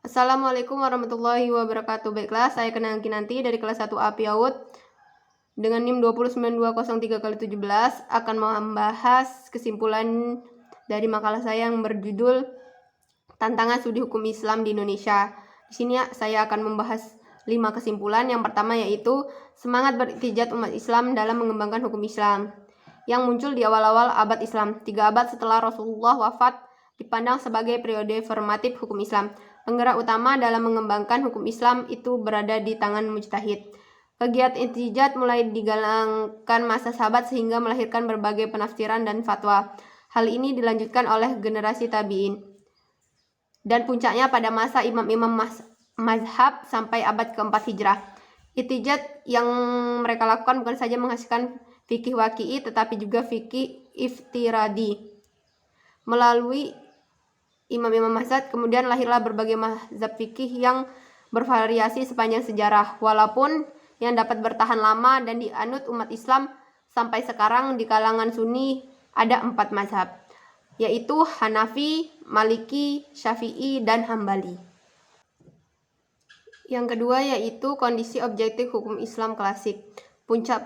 Assalamualaikum warahmatullahi wabarakatuh. Baiklah, saya Kenang Kinanti dari kelas 1A PIAUD dengan NIM 29203x17 akan membahas kesimpulan dari makalah saya yang berjudul Tantangan Studi Hukum Islam di Indonesia. Di sini saya akan membahas 5 kesimpulan. Yang pertama yaitu semangat beriktijat umat Islam dalam mengembangkan hukum Islam yang muncul di awal-awal abad Islam. 3 abad setelah Rasulullah wafat dipandang sebagai periode formatif hukum Islam. Penggerak utama dalam mengembangkan hukum Islam itu berada di tangan mujtahid. Kegiatan iktijat mulai digalangkan masa sahabat sehingga melahirkan berbagai penafsiran dan fatwa. Hal ini dilanjutkan oleh generasi tabi'in. Dan puncaknya pada masa imam-imam mazhab sampai abad keempat Hijrah. Iktijat yang mereka lakukan bukan saja menghasilkan fikih waqi'i tetapi juga fikih iftiradi. Melalui imam-imam mazhab kemudian lahirlah berbagai mazhab fikih yang bervariasi sepanjang sejarah. Walaupun yang dapat bertahan lama dan dianut umat Islam sampai sekarang di kalangan Sunni ada 4 mazhab, yaitu Hanafi, Maliki, Syafi'i, dan Hambali. Yang kedua yaitu kondisi objektif hukum Islam klasik. Puncak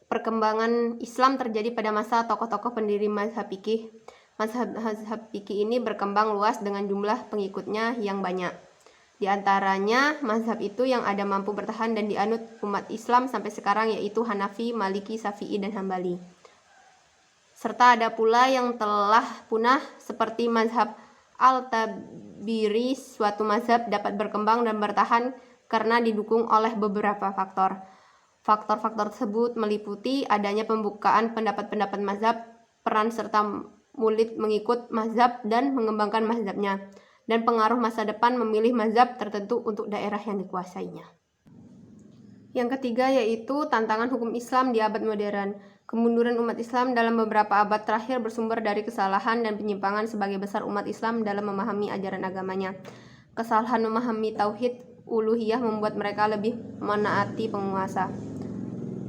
perkembangan Islam terjadi pada masa tokoh-tokoh pendiri mazhab fikih. Mazhab fikih ini berkembang luas dengan jumlah pengikutnya yang banyak. Di antaranya mazhab itu yang ada mampu bertahan dan dianut umat Islam sampai sekarang yaitu Hanafi, Maliki, Syafi'i, dan Hambali. Serta ada pula yang telah punah seperti mazhab Al-Tabiri. Suatu mazhab dapat berkembang dan bertahan karena didukung oleh beberapa faktor. Faktor-faktor tersebut meliputi adanya pembukaan pendapat-pendapat mazhab, peran serta murid mengikut mazhab dan mengembangkan mazhabnya, dan pengaruh masa depan memilih mazhab tertentu untuk daerah yang dikuasainya. Yang ketiga yaitu tantangan hukum Islam di abad modern. Kemunduran umat Islam dalam beberapa abad terakhir bersumber dari kesalahan dan penyimpangan sebagai besar umat Islam dalam memahami ajaran agamanya. Kesalahan memahami tauhid uluhiyah membuat mereka lebih menaati penguasa,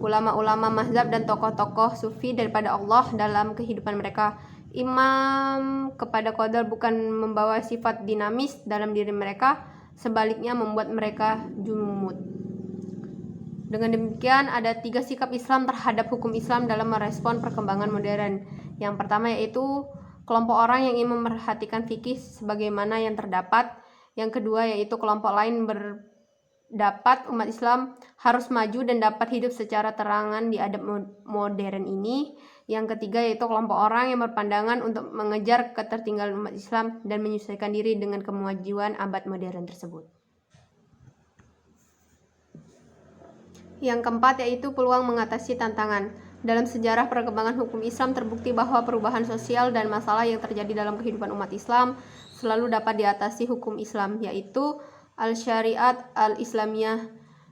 ulama-ulama mazhab dan tokoh-tokoh sufi daripada Allah dalam kehidupan mereka. Imam kepada qadar bukan membawa sifat dinamis dalam diri mereka, sebaliknya membuat mereka jumud. Dengan demikian ada 3 sikap Islam terhadap hukum Islam dalam merespon perkembangan modern. Yang pertama yaitu kelompok orang yang ingin memperhatikan fikih sebagaimana yang terdapat. Yang kedua yaitu kelompok lain berdapat umat Islam harus maju dan dapat hidup secara terangan di adab modern ini. Yang ketiga yaitu kelompok orang yang berpandangan untuk mengejar ketertinggalan umat Islam dan menyesuaikan diri dengan kemajuan abad modern tersebut. Yang keempat yaitu peluang mengatasi tantangan. Dalam sejarah perkembangan hukum Islam terbukti bahwa perubahan sosial dan masalah yang terjadi dalam kehidupan umat Islam selalu dapat diatasi hukum Islam, yaitu al-syariat al-islamiyah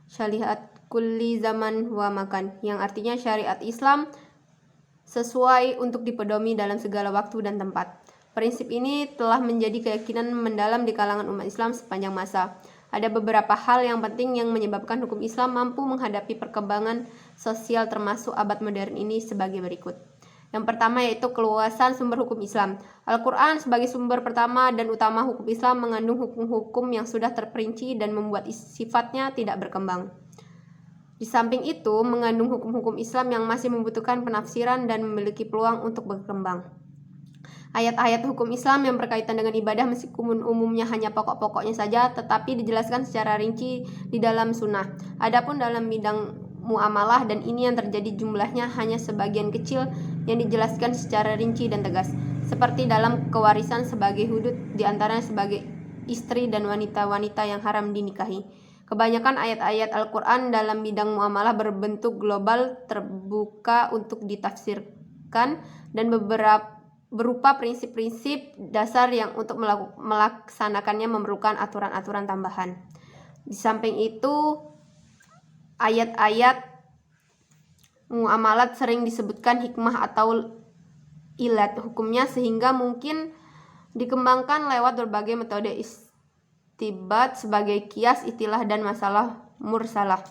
syariat kulli zaman wa makan, yang artinya syariat Islam sesuai untuk dipedomi dalam segala waktu dan tempat. Prinsip ini telah menjadi keyakinan mendalam di kalangan umat Islam sepanjang masa. Ada beberapa hal yang penting yang menyebabkan hukum Islam mampu menghadapi perkembangan sosial termasuk abad modern ini sebagai berikut. Yang pertama yaitu keluasan sumber hukum Islam. Al-Quran sebagai sumber pertama dan utama hukum Islam mengandung hukum-hukum yang sudah terperinci dan membuat sifatnya tidak berkembang. Di samping itu, mengandung hukum-hukum Islam yang masih membutuhkan penafsiran dan memiliki peluang untuk berkembang. Ayat-ayat hukum Islam yang berkaitan dengan ibadah meskipun umumnya hanya pokok-pokoknya saja, tetapi dijelaskan secara rinci di dalam sunnah. Adapun dalam bidang muamalah, dan ini yang terjadi jumlahnya hanya sebagian kecil yang dijelaskan secara rinci dan tegas, seperti dalam kewarisan sebagai hudud, diantaranya sebagai istri dan wanita-wanita yang haram dinikahi. Kebanyakan ayat-ayat Al-Quran dalam bidang muamalah berbentuk global, terbuka untuk ditafsirkan, dan berupa prinsip-prinsip dasar yang untuk melaksanakannya memerlukan aturan-aturan tambahan. Di samping itu, ayat-ayat muamalat sering disebutkan hikmah atau ilat hukumnya sehingga mungkin dikembangkan lewat berbagai metode istibat sebagai kias, istilah, dan masalah mursalah.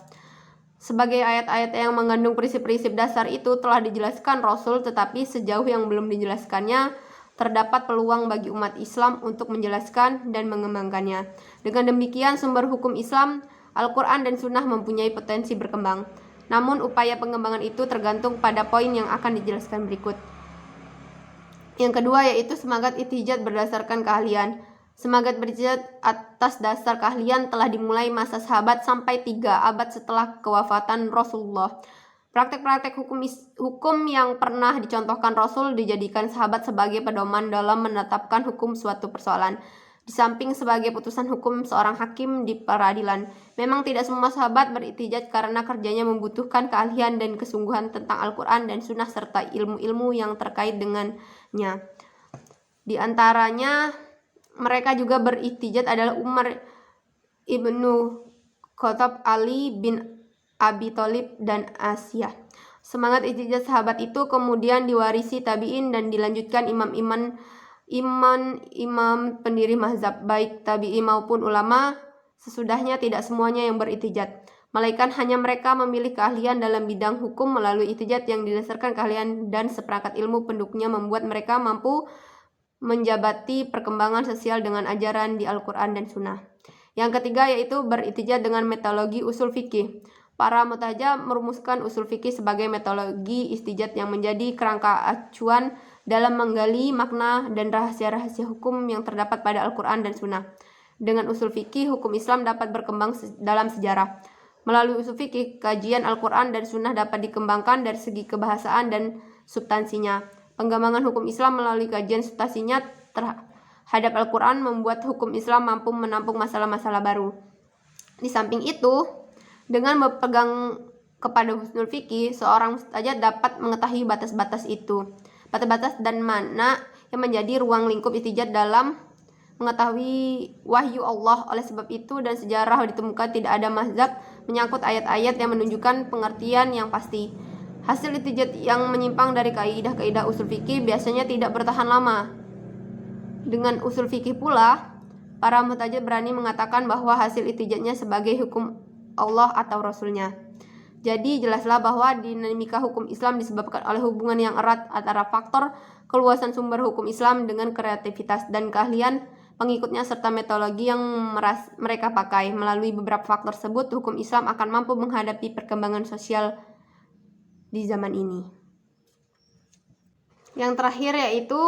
Sebagai ayat-ayat yang mengandung prinsip-prinsip dasar itu telah dijelaskan Rasul, tetapi sejauh yang belum dijelaskannya terdapat peluang bagi umat Islam untuk menjelaskan dan mengembangkannya. Dengan demikian, sumber hukum Islam, Al-Quran dan Sunnah mempunyai potensi berkembang. Namun, upaya pengembangan itu tergantung pada poin yang akan dijelaskan berikut. Yang kedua yaitu semangat ihtijaj berdasarkan keahlian. Semangat berijtihad atas dasar keahlian telah dimulai masa sahabat sampai 3 abad setelah kewafatan Rasulullah. Praktek-praktek hukum yang pernah dicontohkan Rasul dijadikan sahabat sebagai pedoman dalam menetapkan hukum suatu persoalan. Di samping sebagai putusan hukum seorang hakim di peradilan, memang tidak semua sahabat berihtijaj karena kerjanya membutuhkan keahlian dan kesungguhan tentang Al-Quran dan Sunnah serta ilmu-ilmu yang terkait dengannya. Di antaranya mereka juga berihtijaj adalah Umar ibnu Khattab, Ali bin Abi Thalib, dan Asiyah. Semangat ihtijaj sahabat itu kemudian diwarisi tabi'in dan dilanjutkan imam pendiri mazhab, baik tabi'i maupun ulama sesudahnya. Tidak semuanya yang berihtijaj, melainkan hanya mereka memilih keahlian dalam bidang hukum melalui ihtijaj yang didasarkan keahlian dan seperangkat ilmu pendukungnya membuat mereka mampu menjabati perkembangan sosial dengan ajaran di Al-Quran dan Sunnah. Yang ketiga yaitu berihtijaj dengan metodologi usul fikih. Para mu'tazilah merumuskan usul fikih sebagai metodologi ihtijaj yang menjadi kerangka acuan dalam menggali makna dan rahasia-rahasia hukum yang terdapat pada Al-Quran dan Sunnah. Dengan usul fikih, hukum Islam dapat berkembang dalam sejarah. Melalui usul fikih, kajian Al-Quran dan Sunnah dapat dikembangkan dari segi kebahasaan dan substansinya. Pengembangan hukum Islam melalui kajian substansinya terhadap Al-Quran membuat hukum Islam mampu menampung masalah-masalah baru. Di samping itu, dengan berpegang kepada husnul fikih, seorang mustajab dapat mengetahui batas-batas itu. Batas-batas dan mana yang menjadi ruang lingkup ihtijaj dalam mengetahui wahyu Allah. Oleh sebab itu dan sejarah ditemukan tidak ada mazhab menyangkut ayat-ayat yang menunjukkan pengertian yang pasti. Hasil ihtijaj yang menyimpang dari kaidah-kaidah usul fikih biasanya tidak bertahan lama. Dengan usul fikih pula, para mu'tazilah berani mengatakan bahwa hasil ihtijajnya sebagai hukum Allah atau Rasulnya. Jadi jelaslah bahwa dinamika hukum Islam disebabkan oleh hubungan yang erat antara faktor keluasan sumber hukum Islam dengan kreativitas dan keahlian pengikutnya serta metodologi yang mereka pakai. Melalui beberapa faktor tersebut, hukum Islam akan mampu menghadapi perkembangan sosial di zaman ini. Yang terakhir yaitu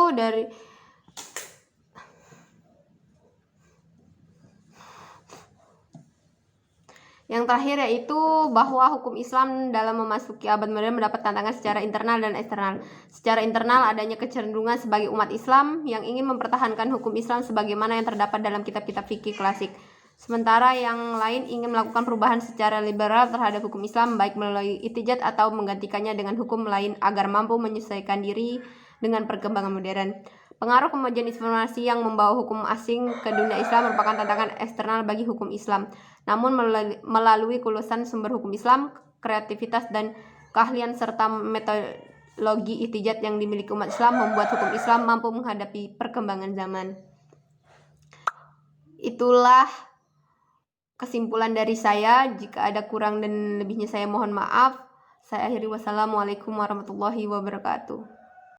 bahwa hukum Islam dalam memasuki abad modern mendapat tantangan secara internal dan eksternal. Secara internal, adanya kecenderungan sebagai umat Islam yang ingin mempertahankan hukum Islam sebagaimana yang terdapat dalam kitab-kitab fikih klasik. Sementara yang lain ingin melakukan perubahan secara liberal terhadap hukum Islam, baik melalui ihtijaj atau menggantikannya dengan hukum lain agar mampu menyesuaikan diri dengan perkembangan modern. Pengaruh kemajuan informasi yang membawa hukum asing ke dunia Islam merupakan tantangan eksternal bagi hukum Islam. Namun melalui kulusan sumber hukum Islam, kreativitas dan keahlian serta metodologi ihtijaj yang dimiliki umat Islam membuat hukum Islam mampu menghadapi perkembangan zaman. Itulah kesimpulan dari saya. Jika ada kurang dan lebihnya saya mohon maaf. Saya akhiri, wassalamualaikum warahmatullahi wabarakatuh.